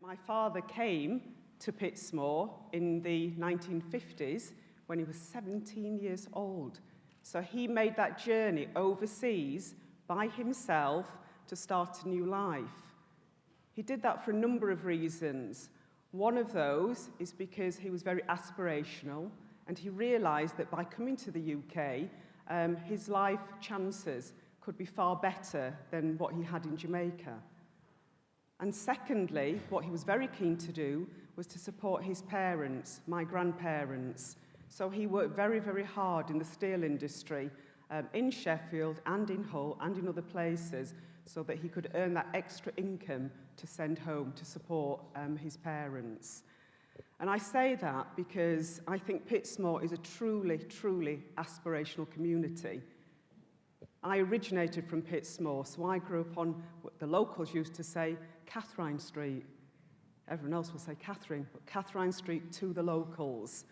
My father came to Pitsmoor in the 1950s when he was 17 years old. So he made that journey overseas by himself to start a new life. He did that for a number of reasons. One of those is because he was very aspirational, and he realized that by coming to the UK, his life chances could be far better than what he had in Jamaica. And secondly, what he was very keen to do was to support his parents, my grandparents. So he worked very, very hard in the steel industry in Sheffield and in Hull and in other places so that he could earn that extra income to send home to support his parents. And I say that because I think Pitsmoor is a truly, truly aspirational community. I originated from Pitsmoor, so I grew up on what the locals used to say, Catherine Street. Everyone else will say Catherine, but Catherine Street to the locals.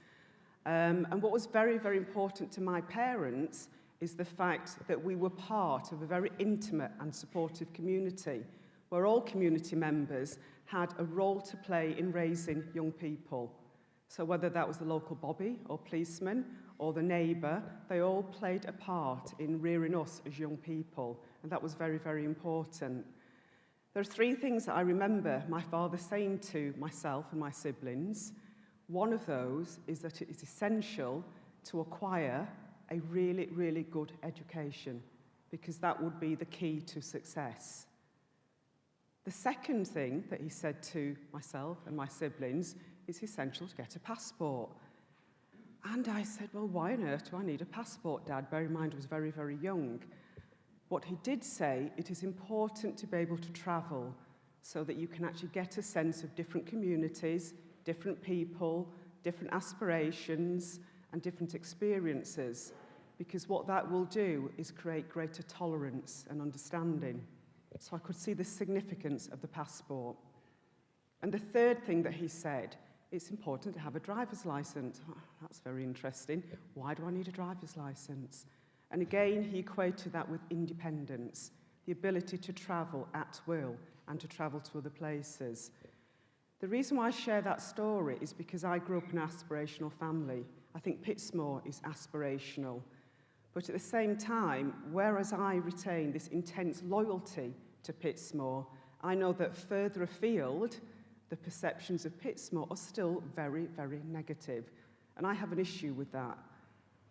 And what was very, very important to my parents is the fact that we were part of a very intimate and supportive community, where all community members had a role to play in raising young people. So whether that was the local bobby or policeman or the neighbour, they all played a part in rearing us as young people, and that was very, very important. There are three things that I remember my father saying to myself and my siblings. One of those is that it is essential to acquire a really, really good education, because that would be the key to success. The second thing that he said to myself and my siblings is essential to get a passport. And I said, well, why on earth do I need a passport, Dad? Bear in mind I was very, very young. What he did say, it is important to be able to travel so that you can actually get a sense of different communities, different people, different aspirations, and different experiences, because what that will do is create greater tolerance and understanding. So I could see the significance of the passport. And the third thing that he said, it's important to have a driver's license. Oh, that's very interesting. Why do I need a driver's license? And again, he equated that with independence, the ability to travel at will and to travel to other places. The reason why I share that story is because I grew up in an aspirational family. I think Pitsmoor is aspirational. But at the same time, whereas I retain this intense loyalty to Pitsmoor, I know that further afield, the perceptions of Pitsmoor are still very, very negative. And I have an issue with that.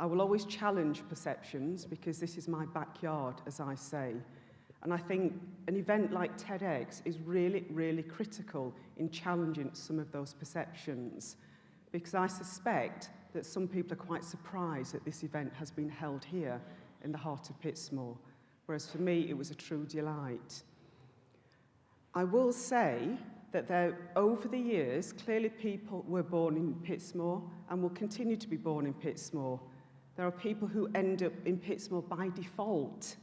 I will always challenge perceptions because this is my backyard, as I say. And I think an event like TEDx is really, really critical in challenging some of those perceptions, because I suspect that some people are quite surprised that this event has been held here in the heart of Pitsmoor, whereas for me it was a true delight. I will say that over the years, clearly people were born in Pitsmoor and will continue to be born in Pitsmoor. There are people who end up in Pitsmoor by default.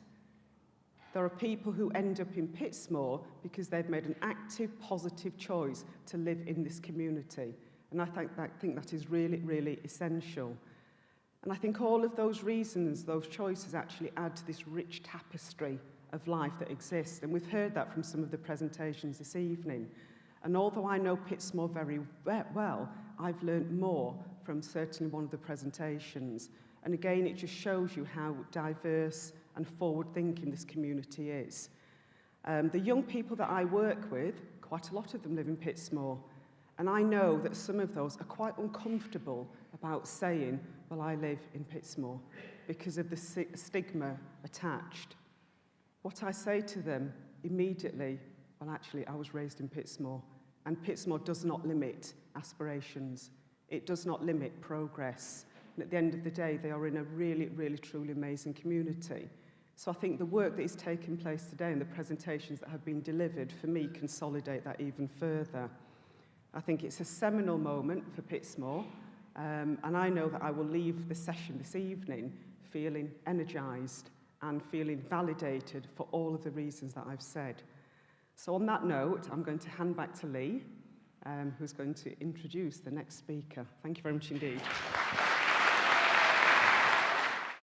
There are people who end up in Pitsmoor because they've made an active, positive choice to live in this community. And I think that is really, really essential. And I think all of those reasons, those choices actually add to this rich tapestry of life that exists. And we've heard that from some of the presentations this evening. And although I know Pitsmoor very well, I've learned more from certainly one of the presentations. And again, it just shows you how diverse and forward-thinking this community is. The young people that I work with, quite a lot of them live in Pitsmoor. And I know that some of those are quite uncomfortable about saying, well, I live in Pitsmoor, because of the stigma attached. What I say to them immediately, well, actually, I was raised in Pitsmoor, and Pitsmoor does not limit aspirations. It does not limit progress. And at the end of the day, they are in a really, really, truly amazing community. So I think the work that is taking place today and the presentations that have been delivered, for me, consolidate that even further. I think it's a seminal moment for Pitsmoor, and I know that I will leave the session this evening feeling energised and feeling validated for all of the reasons that I've said. So on that note, I'm going to hand back to Lee, who's going to introduce the next speaker. Thank you very much indeed.